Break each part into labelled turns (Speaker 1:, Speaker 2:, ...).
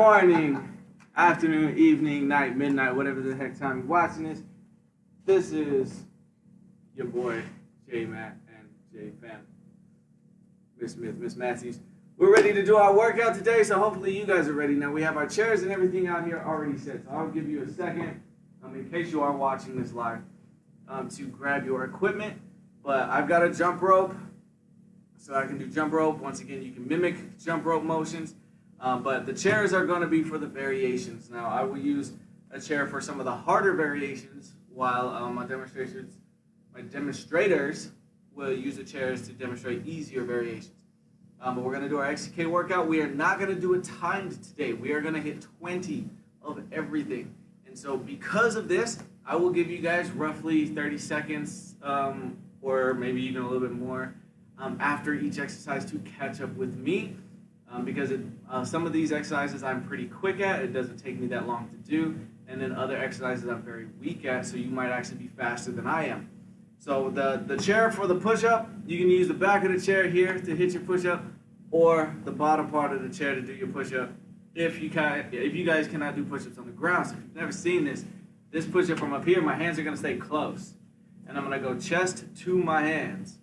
Speaker 1: morning, afternoon, evening, night, midnight, whatever the heck time you're watching this. This is your boy, J Matt and J Fam. Miss Smith, Miss Matthews. We're ready to do our workout today, so hopefully you guys are ready. Now we have our chairs and everything out here already set, so I'll give you a second, in case you are watching this live, to grab your equipment. But I've got a jump rope, so I can do jump rope. Once again, you can mimic jump rope motions, but the chairs are going to be for the variations. Now I will use a chair for some of the harder variations, while my demonstrators will use the chairs to demonstrate easier variations. But we're going to do our XTK workout. We are not going to do it timed today. We are going to hit 20 of everything. And so because of this, I will give you guys roughly 30 seconds or maybe even a little bit more after each exercise to catch up with me. Because some of these exercises I'm pretty quick at. It doesn't take me that long to do. And then other exercises I'm very weak at, so you might actually be faster than I am. So the chair for the push-up, you can use the back of the chair here to hit your push-up, or the bottom part of the chair to do your push-up. If you guys cannot do push-ups on the ground, so if you've never seen this push-up from up here, my hands are going to stay close. And I'm going to go chest to my hands.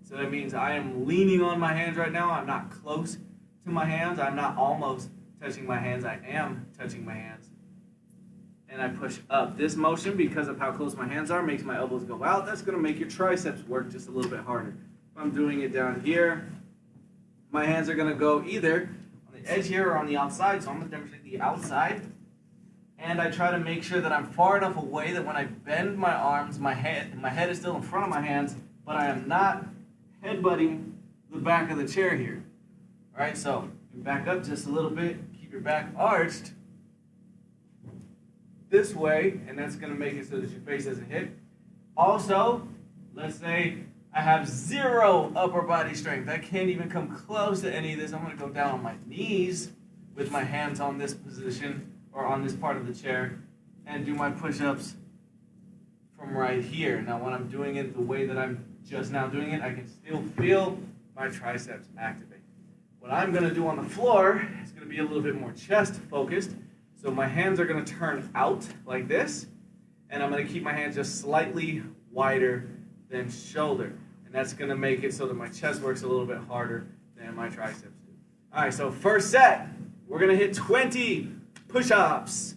Speaker 1: So that means I am leaning on my hands right now. I'm not close to my hands. I'm not almost touching my hands. I am touching my hands. And I push up. This motion, because of how close my hands are, makes my elbows go out. That's going to make your triceps work just a little bit harder. If I'm doing it down here, my hands are going to go either on the edge here or on the outside. So I'm going to demonstrate the outside. And I try to make sure that I'm far enough away that when I bend my arms, my head is still in front of my hands, but I am not headbutting the back of the chair here. All right, so you back up just a little bit. Keep your back arched this way, and that's going to make it so that your face doesn't hit. Also, let's say I have zero upper body strength. I can't even come close to any of this. I'm going to go down on my knees with my hands on this position or on this part of the chair and do my push-ups from right here. Now, when I'm doing it the way that I'm just now doing it, I can still feel my triceps activate. What I'm going to do on the floor is going to be a little bit more chest focused. So my hands are going to turn out like this, and I'm going to keep my hands just slightly wider than shoulder. And that's going to make it so that my chest works a little bit harder than my triceps do. All right, so first set, we're going to hit 20 push-ups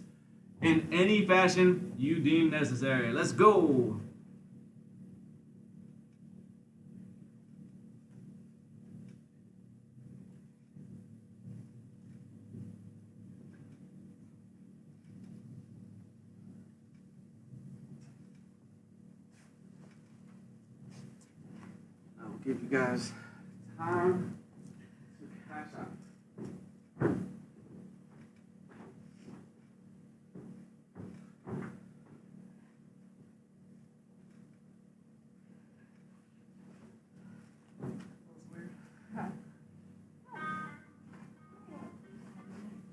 Speaker 1: in any fashion you deem necessary. Let's go. Give you guys time to catch up.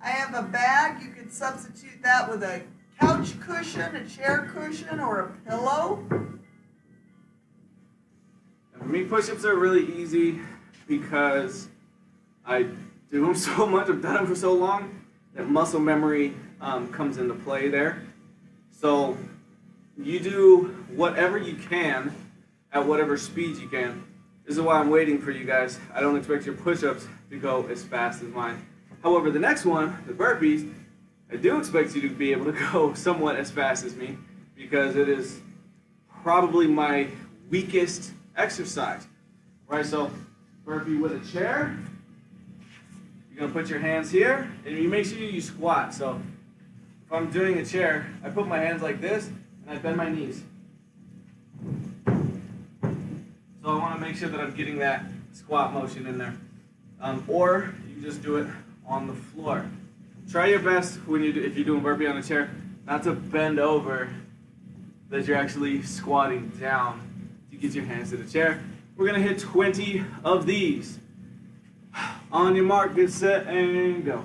Speaker 2: I have a bag. You could substitute that with a couch cushion, a chair cushion, or a pillow.
Speaker 1: For me, push-ups are really easy because I do them so much, I've done them for so long, that muscle memory comes into play there. So you do whatever you can at whatever speed you can. This is why I'm waiting for you guys. I don't expect your push-ups to go as fast as mine. However, the next one, the burpees, I do expect you to be able to go somewhat as fast as me because it is probably my weakest exercise. Right, so burpee with a chair. You're going to put your hands here, and you make sure you squat. So if I'm doing a chair, I put my hands like this, and I bend my knees. So I want to make sure that I'm getting that squat motion in there. Or you just do it on the floor. Try your best when if you're doing burpee on a chair, not to bend over, that you're actually squatting down to get your hands to the chair. We're going to hit 20 of these. On your mark, get set, and go.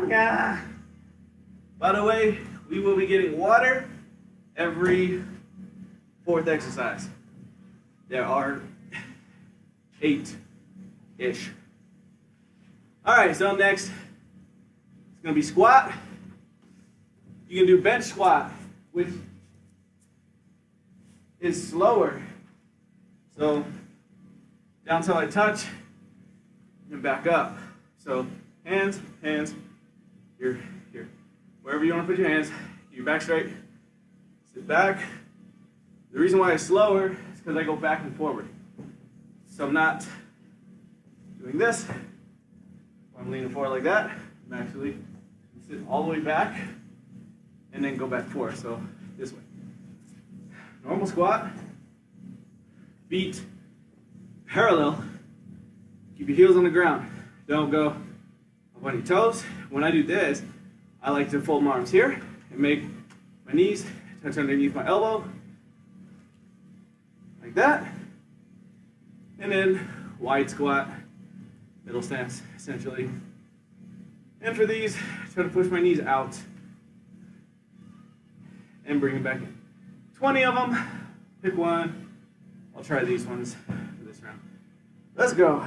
Speaker 1: Yeah. By the way, we will be getting water every fourth exercise. There are 8-ish. All right, so next, it's gonna be squat. You can do bench squat, which is slower. So down till I touch and back up. So hands, here. Wherever you want to put your hands, keep your back straight, sit back. The reason why it's slower is because I go back and forward. So I'm not doing this. I'm leaning forward like that. I'm actually sit all the way back and then go back forward. So this way. Normal squat, feet parallel. Keep your heels on the ground. Don't go up on your toes. When I do this, I like to fold my arms here and make my knees touch underneath my elbow, like that. And then wide squat, middle stance, essentially. And for these, try to push my knees out and bring them back in. 20 of them, pick one. I'll try these ones for this round. Let's go.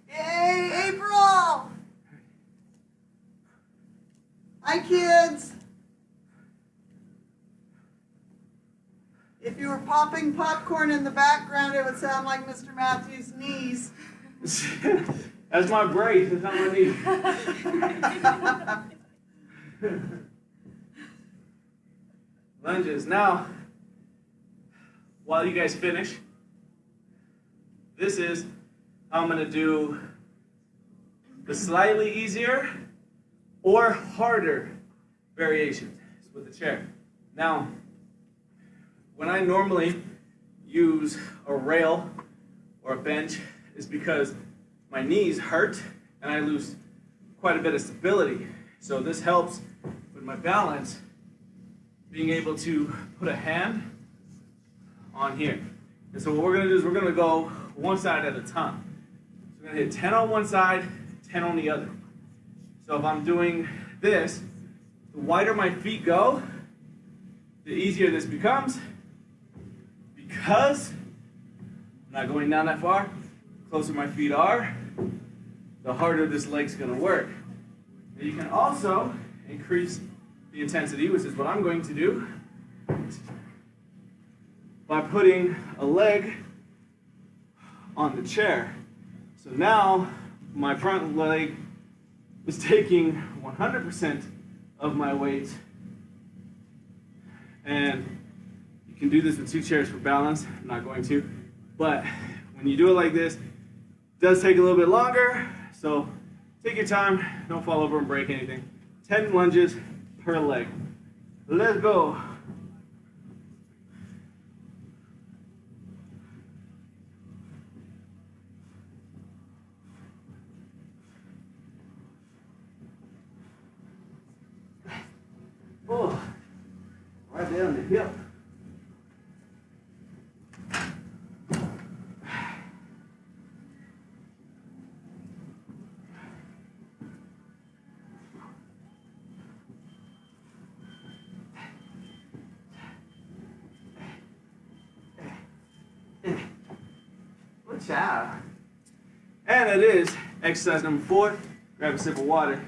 Speaker 2: Yay, April! Hi, kids. If you were popping popcorn in the background, it would sound like Mr. Matthews' knees.
Speaker 1: That's my brace. That's not my knee. Lunges. Now, while you guys finish, this is how I'm going to do the slightly easier or harder variations with the chair. Now, when I normally use a rail or a bench, is because my knees hurt and I lose quite a bit of stability. So this helps with my balance, being able to put a hand on here. And so what we're gonna do is we're gonna go one side at a time. So we're gonna hit 10 on one side, 10 on the other. So if I'm doing this, the wider my feet go, the easier this becomes, because I'm not going down that far. The closer my feet are, the harder this leg's gonna work. And you can also increase the intensity, which is what I'm going to do, by putting a leg on the chair. So now my front leg is taking 100% of my weight, and you can do this with 2 chairs for balance. I'm not going to, but when you do it like this, it does take a little bit longer, so take your time, don't fall over and break anything. 10 lunges per leg. Let's go. Oh, right there on the hip. Good job. And it is exercise number 4. Grab a sip of water.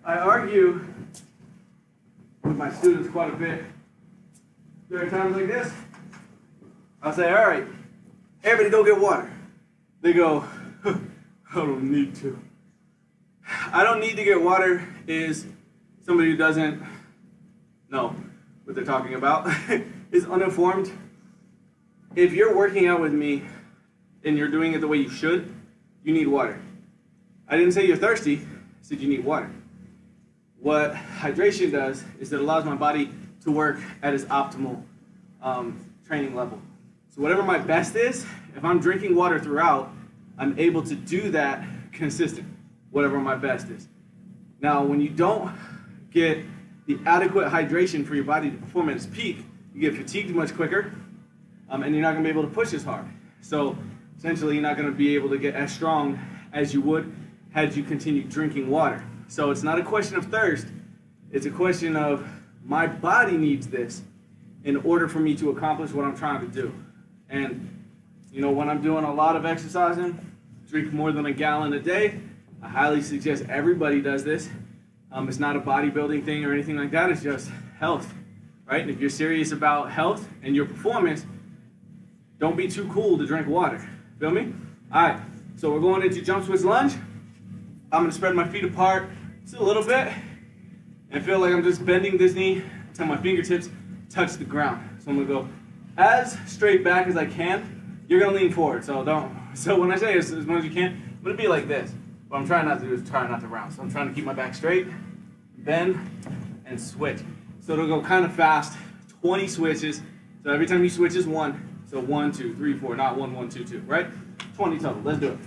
Speaker 1: I argue with my students quite a bit. There are times like this. I'll say, all right, everybody go get water. They go, I don't need to. I don't need to get water is somebody who doesn't know what they're talking about, is uninformed. If you're working out with me and you're doing it the way you should, you need water. I didn't say you're thirsty, I said you need water. what hydration does is it allows my body to work at its optimal training level. So whatever my best is, if I'm drinking water throughout, I'm able to do that consistent, whatever my best is. Now, when you don't get the adequate hydration for your body to perform at its peak, you get fatigued much quicker, and you're not going to be able to push as hard. So essentially, you're not going to be able to get as strong as you would had you continued drinking water. So it's not a question of thirst, it's a question of my body needs this in order for me to accomplish what I'm trying to do. And when I'm doing a lot of exercising, drink more than a gallon a day, I highly suggest everybody does this. It's not a bodybuilding thing or anything like that, it's just health, right? And if you're serious about health and your performance, don't be too cool to drink water, feel me? All right, so we're going into jump switch lunge. I'm gonna spread my feet apart just a little bit and feel like I'm just bending this knee until my fingertips touch the ground. So I'm gonna go as straight back as I can. You're gonna lean forward, so when I say as much as you can, I'm gonna be like this. What I'm trying not to do is try not to round. So I'm trying to keep my back straight, bend, and switch. So it'll go kind of fast, 20 switches. So every time you switch is 1. So 1, 2, 3, 4, not 1, 1, 2, 2, right? 20 total, let's do it.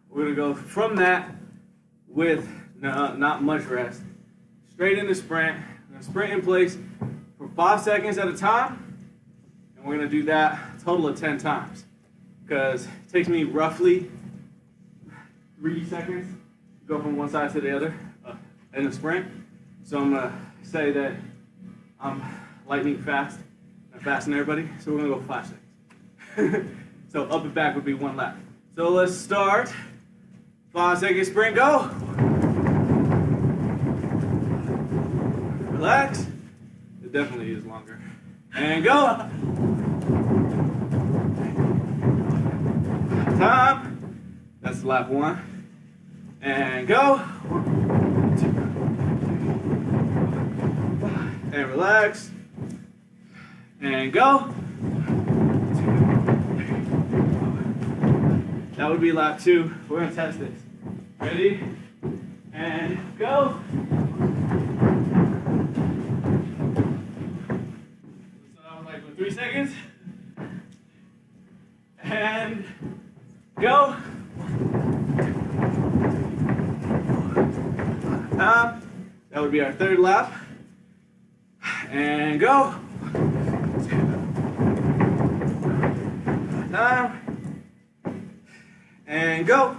Speaker 1: We're gonna go from that with not much rest, straight into sprint. We're gonna sprint in place for 5 seconds at a time, and we're gonna do that a total of 10 times, because it takes me roughly 3 seconds to go from one side to the other in a sprint. So I'm gonna say that I'm lightning fast, I'm faster than everybody, so we're gonna go 5 seconds. So up and back would be 1 lap. So let's start. 5 second sprint, go. Relax. It definitely is longer. And go. Time. That's lap 1. And go. And relax. And go. That would be lap 2. We're gonna test this. Ready? And go. So that was like 3 seconds. And go. That would be our 3rd lap. And go. And go.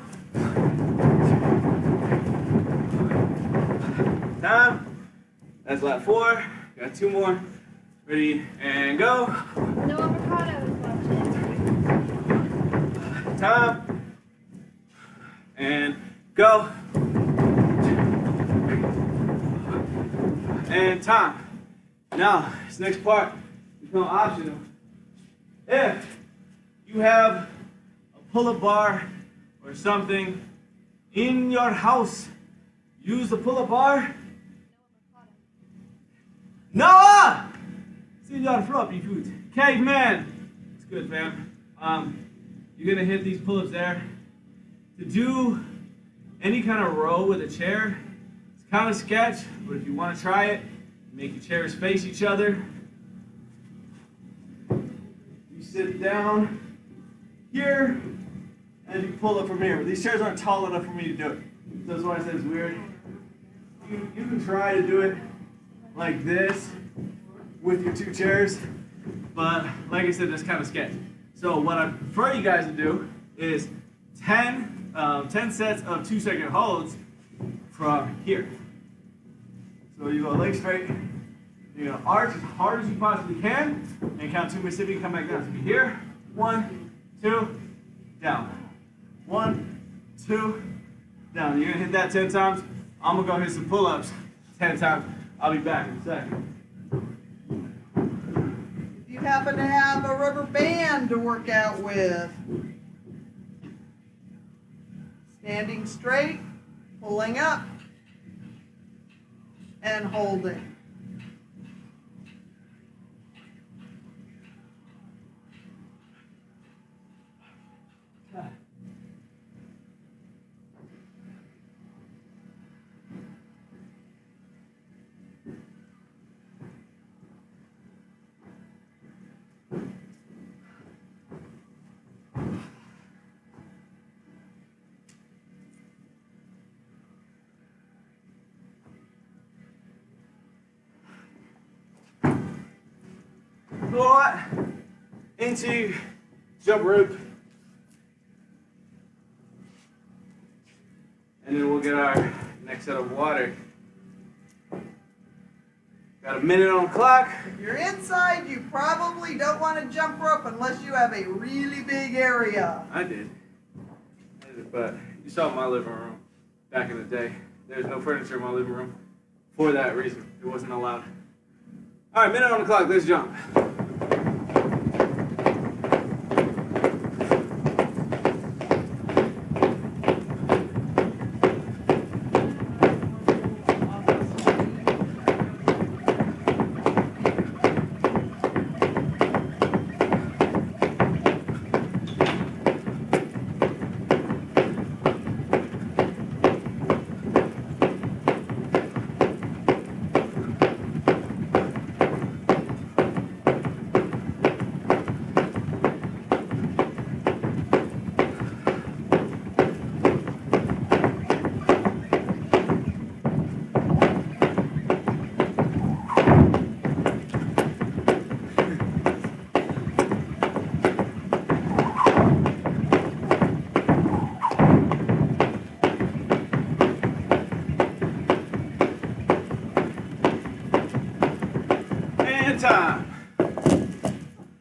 Speaker 1: Time. That's lap 4. Got 2 more. Ready and go.
Speaker 3: No avocados left.
Speaker 1: Time. And go. And time. Now, this next part becomes optional. If you have a pull-up bar or something in your house, use the pull-up bar. Noah! Senor floppy food. Caveman. It's good, fam. You're gonna hit these pull-ups there. To do any kind of row with a chair, it's kind of sketch, but if you want to try it, make your chairs face each other. You sit down here, and you pull up from here. But these chairs aren't tall enough for me to do it. So that's why I said it's weird. You can try to do it like this with your 2 chairs, but like I said, that's kind of sketchy. So what I prefer you guys to do is 10 sets of 2-second holds from here. So you go legs straight, you're gonna arch as hard as you possibly can, and count 2 Mississippi, come back down. So be here, 1, 2, down. 1, 2, down. You're gonna hit that 10 times. I'm gonna go hit some pull-ups 10 times. I'll be back in a second.
Speaker 2: If you happen to have a rubber band to work out with, standing straight, Pulling up and holding.
Speaker 1: Squat into jump rope. And then we'll get our next set of water. Got a minute on the clock.
Speaker 2: If you're inside, you probably don't want to jump rope unless you have a really big area.
Speaker 1: I did, but you saw my living room back in the day. There's no furniture in my living room for that reason. It wasn't allowed. All right, minute on the clock. Let's jump. Time.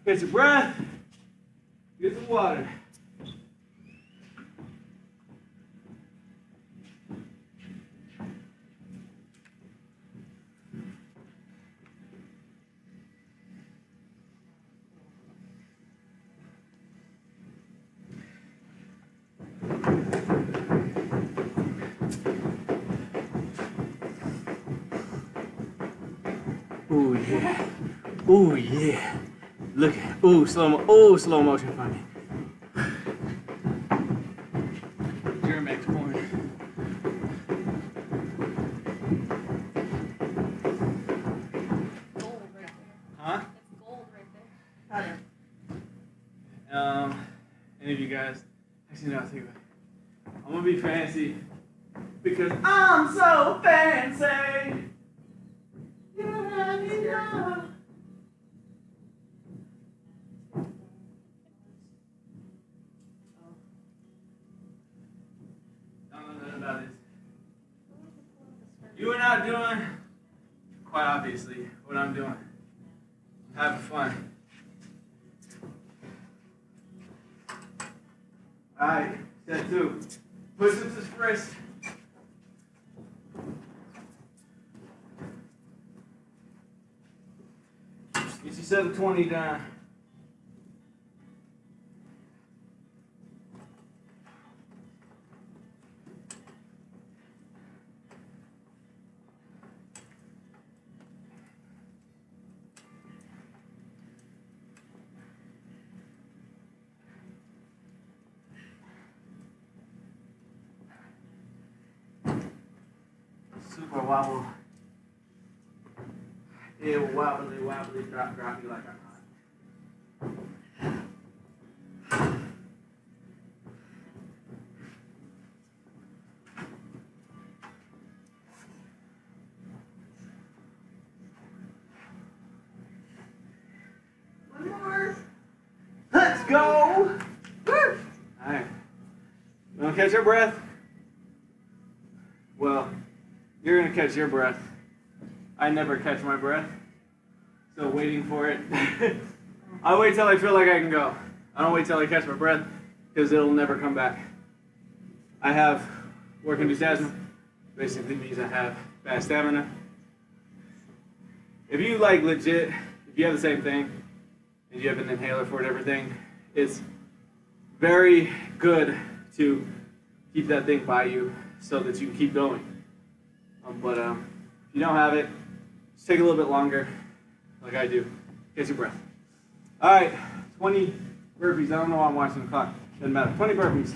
Speaker 1: Get your breath. Get some water. Oh yeah. Oh yeah. Look at slow motion for me. Germax point.
Speaker 3: Gold right there.
Speaker 1: Huh?
Speaker 3: It's gold right there.
Speaker 1: Any of you guys, actually no, I'll tell you what. I'm gonna be fancy because I'm so fancy. You let me know. Don't know nothing about this. You are not doing, quite obviously, what I'm doing. I'm having fun. Alright, step 2. Push-ups is first. Get your 720 down. Super wobble. It will wobbly, drop you like I'm not.
Speaker 2: One more.
Speaker 1: Let's go! Woo! Alright. You wanna catch your breath? Well, you're gonna catch your breath. I never catch my breath. So waiting for it. I wait till I feel like I can go. I don't wait till I catch my breath because it'll never come back. I have work-induced asthma. Basically means I have bad stamina. If you like legit, if you have the same thing and you have an inhaler for it, everything, it's very good to keep that thing by you so that you can keep going. But if you don't have it, just take a little bit longer, like I do. Catch your breath. All right, 20 burpees. I don't know why I'm watching the clock. Doesn't matter. 20 burpees.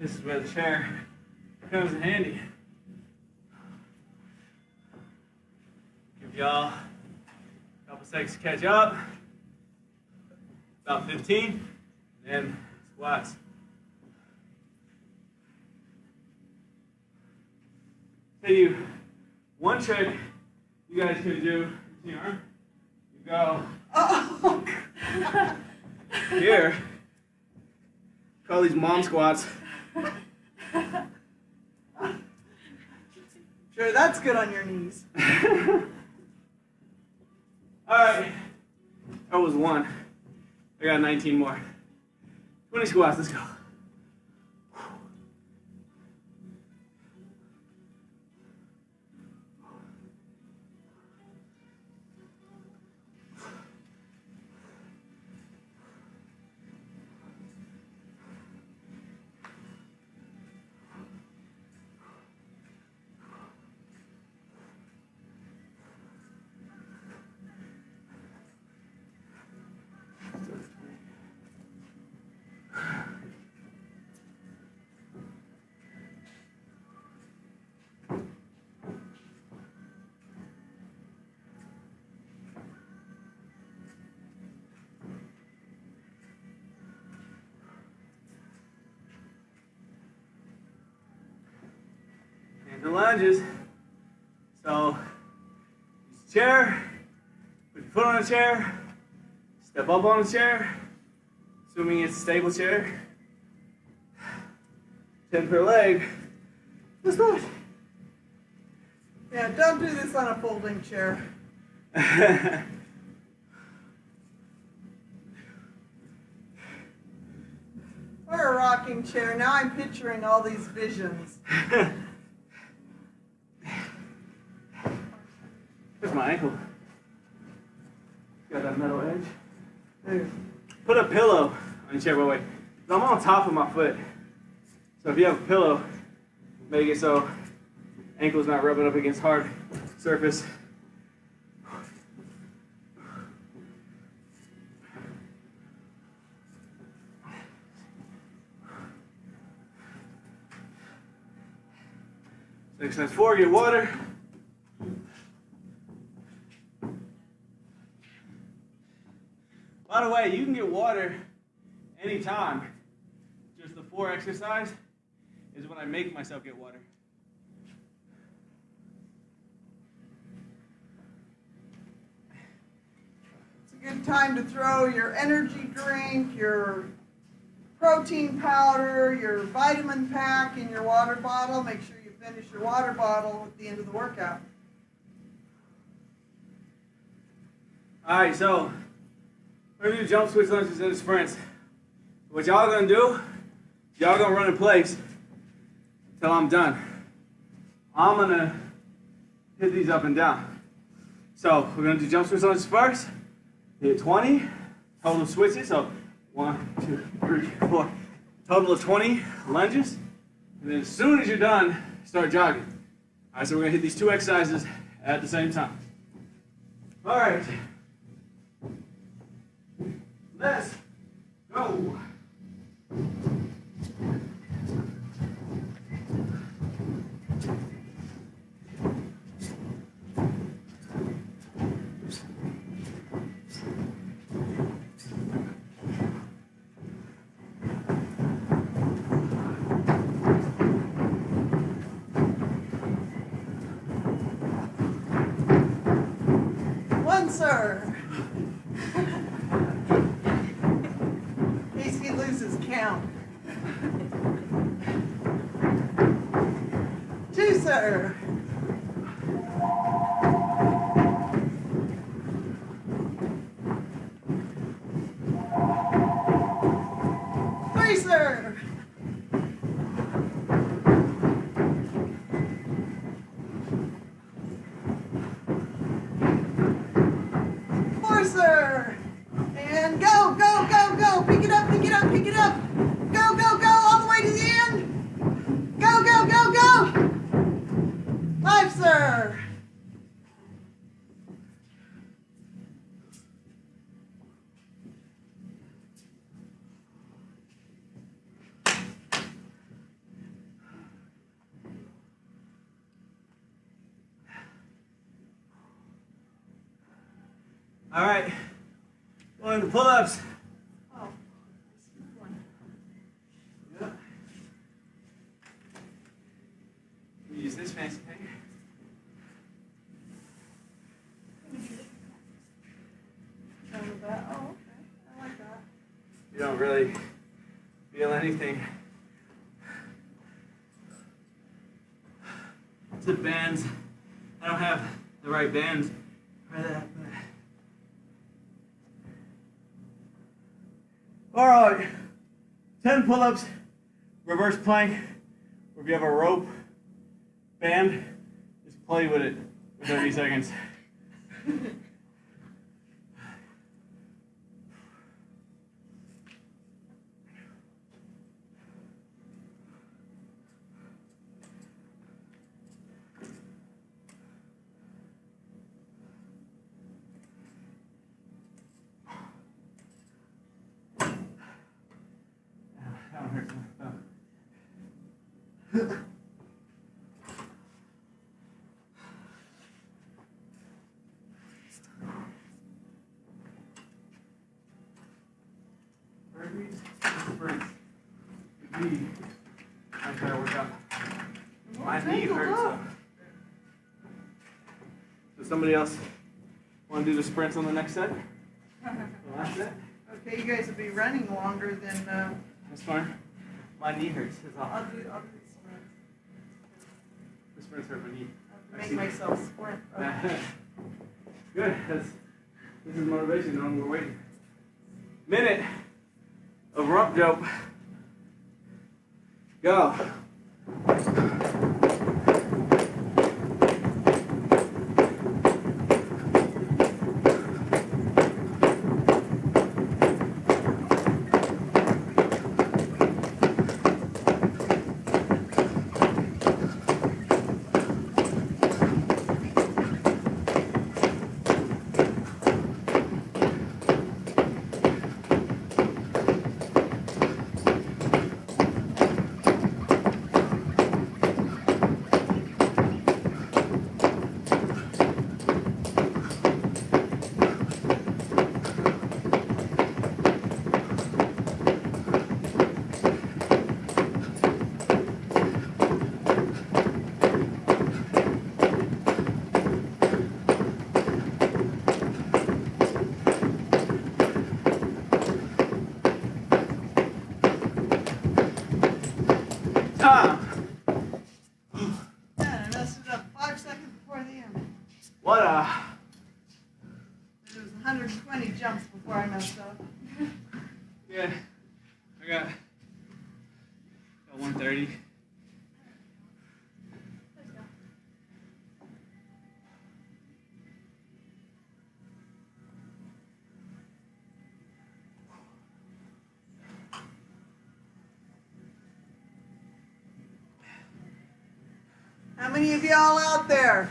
Speaker 1: This is where the chair comes in handy. Give y'all a couple seconds to catch up. About 15. Then squats. Tell you one trick you guys can do to your arm. You go here. Call these mom squats.
Speaker 2: Sure, that's good on your knees.
Speaker 1: Alright, that was one. I got 19 more. 20 squats, let's go. The lunges. So use the chair, put your foot on the chair, step up on the chair, assuming it's a stable chair. 10 per leg. Let's do it.
Speaker 2: Yeah, don't do this on a folding chair. Or a rocking chair. Now I'm picturing all these visions.
Speaker 1: Here's my ankle. Got that metal edge.
Speaker 2: Dude.
Speaker 1: Put a pillow on your chair, by the way. I'm on top of my foot. So if you have a pillow, make it so ankle's not rubbing up against hard surface. Exercise 4, get water. By the way, you can get water anytime. Just the 4 exercise is when I make myself get water.
Speaker 2: It's a good time to throw your energy drink, your protein powder, your vitamin pack in your water bottle. Make sure you finish your water bottle at the end of the workout.
Speaker 1: All right, so we're gonna do jump switch lunges and sprints. What y'all gonna do, y'all gonna run in place till I'm done. I'm gonna hit these up and down. So we're gonna do jump switch lunges first. Hit 20, total switches, so 1, 2, 3, 4. Total of 20 lunges. And then as soon as you're done, start jogging. All right, so we're gonna hit these 2 exercises at the same time. All right. Let's go.
Speaker 2: One, sir. down. 2, sir. 3, sir. 4, sir. And go, go, go, go. Pick it up, pick it up, pick it up. Go, go, go, all the way to the end. Go, go, go, go. 5, sir.
Speaker 1: All right, going to pull-ups.
Speaker 2: Oh.
Speaker 1: Yep. We use this fancy thing.
Speaker 2: Oh, okay. I like that.
Speaker 1: You don't really feel anything. It's the bands. I don't have the right bands for that. All right, 10 pull-ups, reverse plank. Or if you have a rope band, just play with it for 30 seconds. That one hurts. Oh. Burpees, sprints. Knee. Nice try to work out. My knee hurts. So somebody else want to do the sprints on the next set? The last set?
Speaker 2: Okay, you guys will be running longer than,
Speaker 1: That's fine. My knee hurts. That's all.
Speaker 2: I'll do sprints.
Speaker 1: The sprints hurt my knee.
Speaker 2: I'll make myself sprint.
Speaker 1: Good. This is motivation. No longer waiting. Minute of rump jump. Go.
Speaker 2: Yeah, I messed it up 5 seconds before the end.
Speaker 1: What a.
Speaker 2: It was 120 jumps before I messed up.
Speaker 1: Yeah. I got 130.
Speaker 3: Let's go.
Speaker 2: How many of y'all out there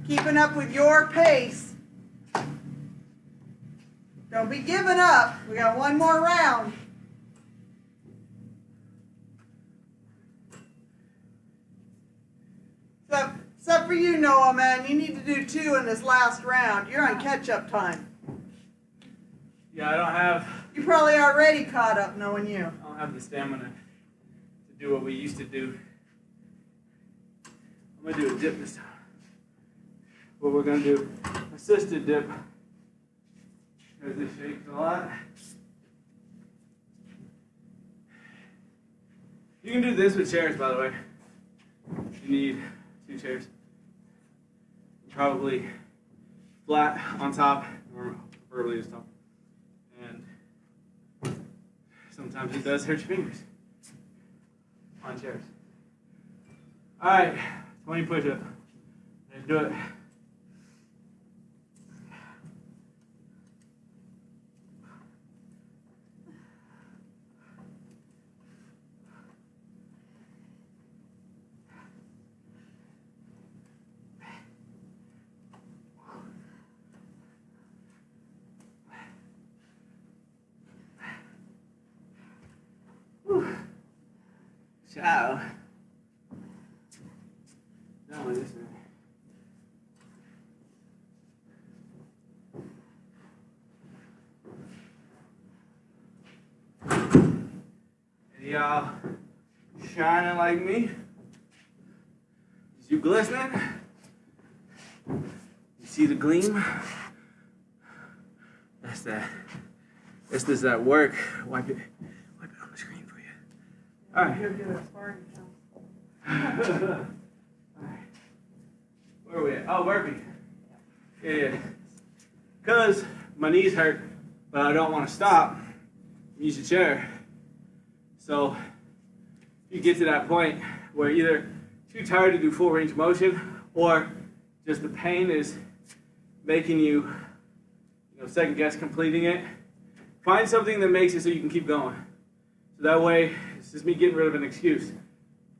Speaker 2: keeping up with your pace? Don't be giving up. We got one more round. Except for you, Noah, man. You need to do 2 in this last round. You're on catch-up time.
Speaker 1: Yeah, I don't have.
Speaker 2: You probably already caught up knowing you.
Speaker 1: I don't have the stamina to do what we used to do. I'm gonna do a dip this time. What we're gonna do, assisted dip, because it shakes a lot. You can do this with chairs, by the way. You need 2 chairs. Probably flat on top, or preferably just top. And sometimes it does hurt your fingers on chairs. All right, 20 push-ups. Let's do it. Ciao. No, this is. Any y'all shining like me? Is you glistening? You see the gleam? That's that. This does that work. Wipe it on the screen for you. All right.
Speaker 2: You'll get a Spartan count.
Speaker 1: Alright. Where are we at? Oh, burpee. Yeah. Because my knees hurt, but I don't want to stop, use your chair. So you get to that point where either too tired to do full range of motion, or just the pain is making you, second guess completing it. Find something that makes it so you can keep going. So that way, it's just me getting rid of an excuse.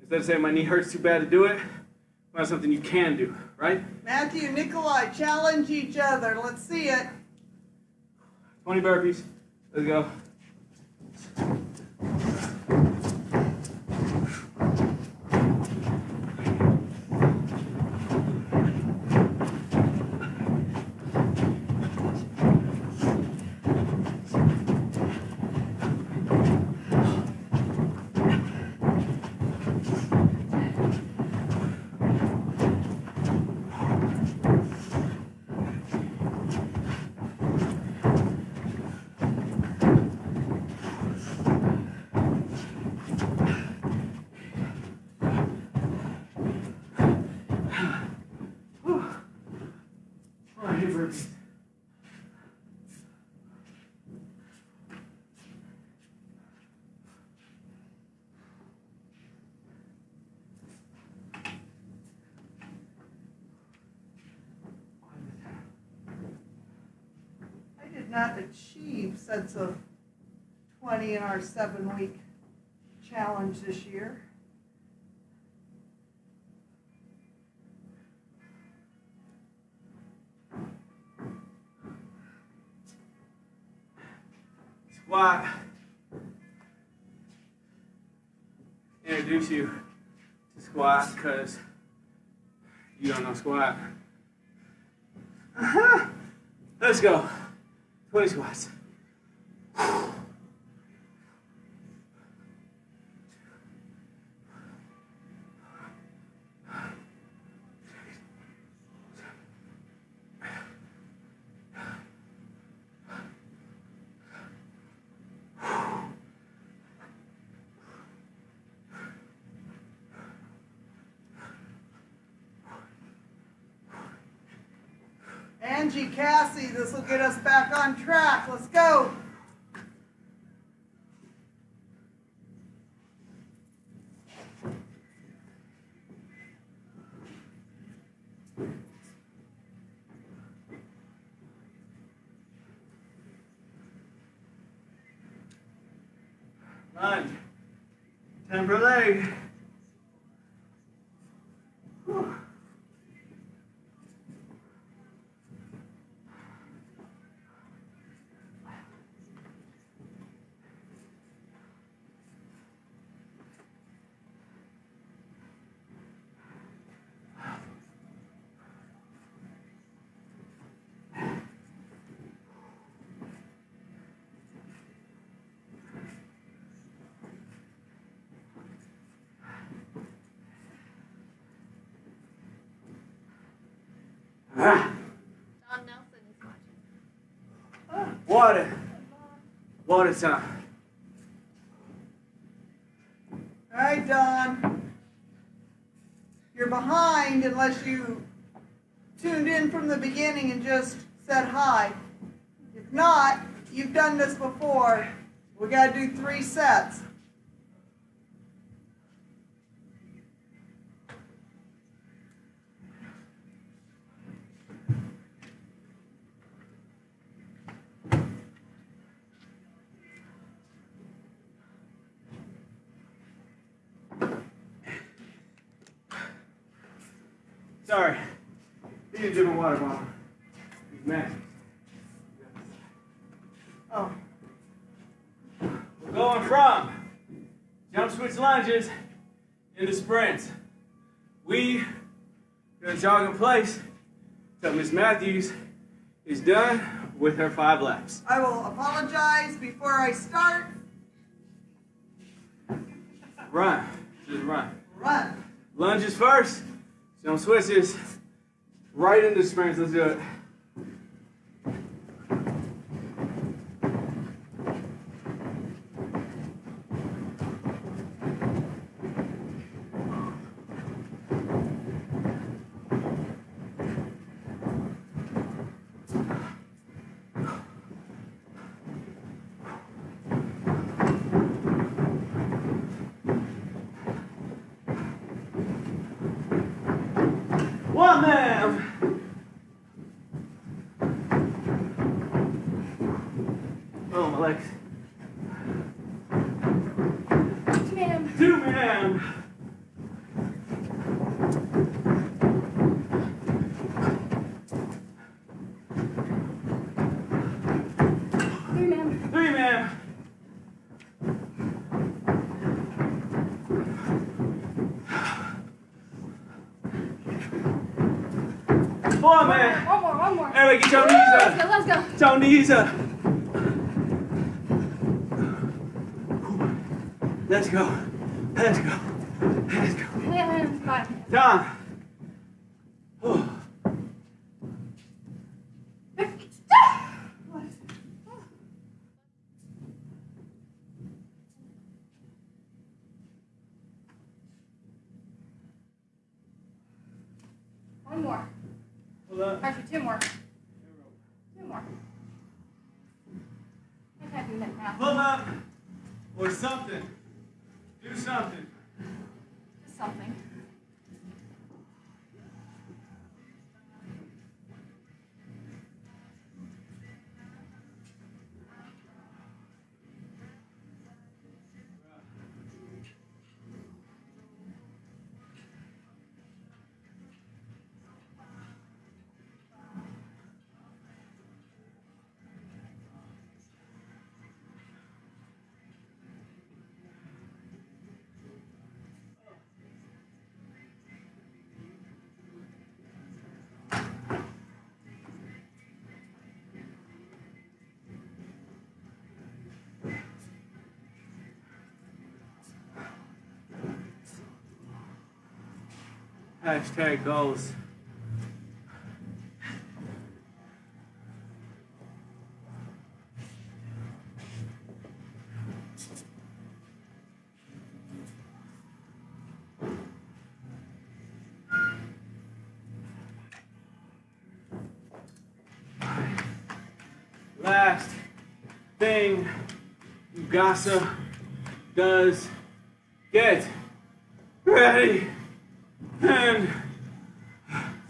Speaker 1: Instead of saying my knee hurts too bad to do it, find something you can do, right?
Speaker 2: Matthew, Nikolai, challenge each other. Let's see it.
Speaker 1: 20 burpees. Let's go. Burpees.
Speaker 2: I did not achieve sets of 20 in our 7-week challenge this year.
Speaker 1: Squat. Introduce you to squat because you don't know squat. Let's go. 20 squats.
Speaker 2: Angie, Cassie, this will get us back on track. Let's go.
Speaker 1: Lunge. 10 per leg. Whew.
Speaker 3: John Nelson is watching.
Speaker 1: Water. Water time.
Speaker 2: All right, Don. You're behind unless you tuned in from the beginning and just said hi. If not, you've done this before. We got to do 3 sets.
Speaker 1: Sorry. Need a different water bottle. These masks.
Speaker 2: Oh,
Speaker 1: We're going from jump switch lunges into sprints. We gonna jog in place till Miss Matthews is done with her 5 laps.
Speaker 2: I will apologize before I start.
Speaker 1: Run. Just run.
Speaker 2: Run.
Speaker 1: Lunges first. Jump switches right into sprints. Let's do it. One man. Oh, my legs. 2 man. 3 man. 4 man.
Speaker 3: One more.
Speaker 1: Everybody get your knees up.
Speaker 3: Let's go.
Speaker 1: Get your knees up. Let's go. Let's go. Let's go.
Speaker 3: Fine.
Speaker 1: Tom.
Speaker 3: One more.
Speaker 1: Hold up.
Speaker 3: Actually, 2 more. 2 more. I can't do that now.
Speaker 1: Pull up or something. Do something.
Speaker 3: Just something.
Speaker 1: Hashtag goals. Last thing Ugasa does, get ready and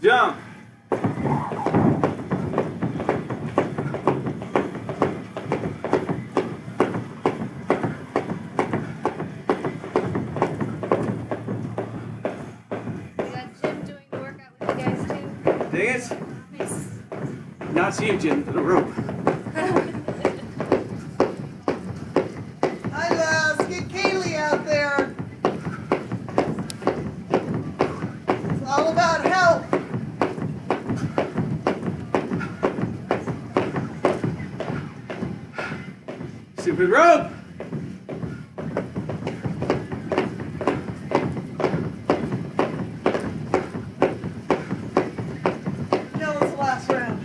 Speaker 1: jump.
Speaker 3: We got Jim doing the workout with you guys too.
Speaker 1: Dang it.
Speaker 3: Nice.
Speaker 1: Not see you, Jim, to the rope.
Speaker 2: Hi, Les. Get Kaylee out there. It's all about health.
Speaker 1: Stupid rope.
Speaker 2: That was the last round.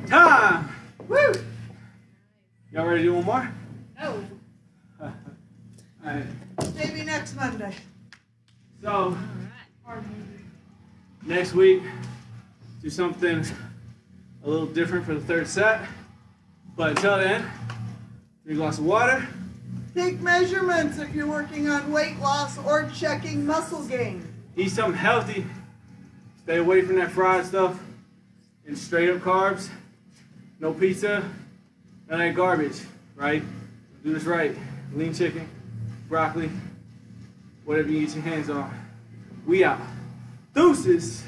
Speaker 1: Time.
Speaker 2: Woo!
Speaker 1: ready to do one more?
Speaker 3: No.
Speaker 1: Alright.
Speaker 2: Maybe next Monday.
Speaker 1: So,
Speaker 3: Alright.
Speaker 1: next week, do something a little different for the third set. But until then, drink lots of water.
Speaker 2: Take measurements if you're working on weight loss or checking muscle gain.
Speaker 1: Eat something healthy. Stay away from that fried stuff and straight up carbs. No pizza, none of that garbage, right? Do this right. Lean chicken, broccoli, whatever you get your hands on. We out. Deuces.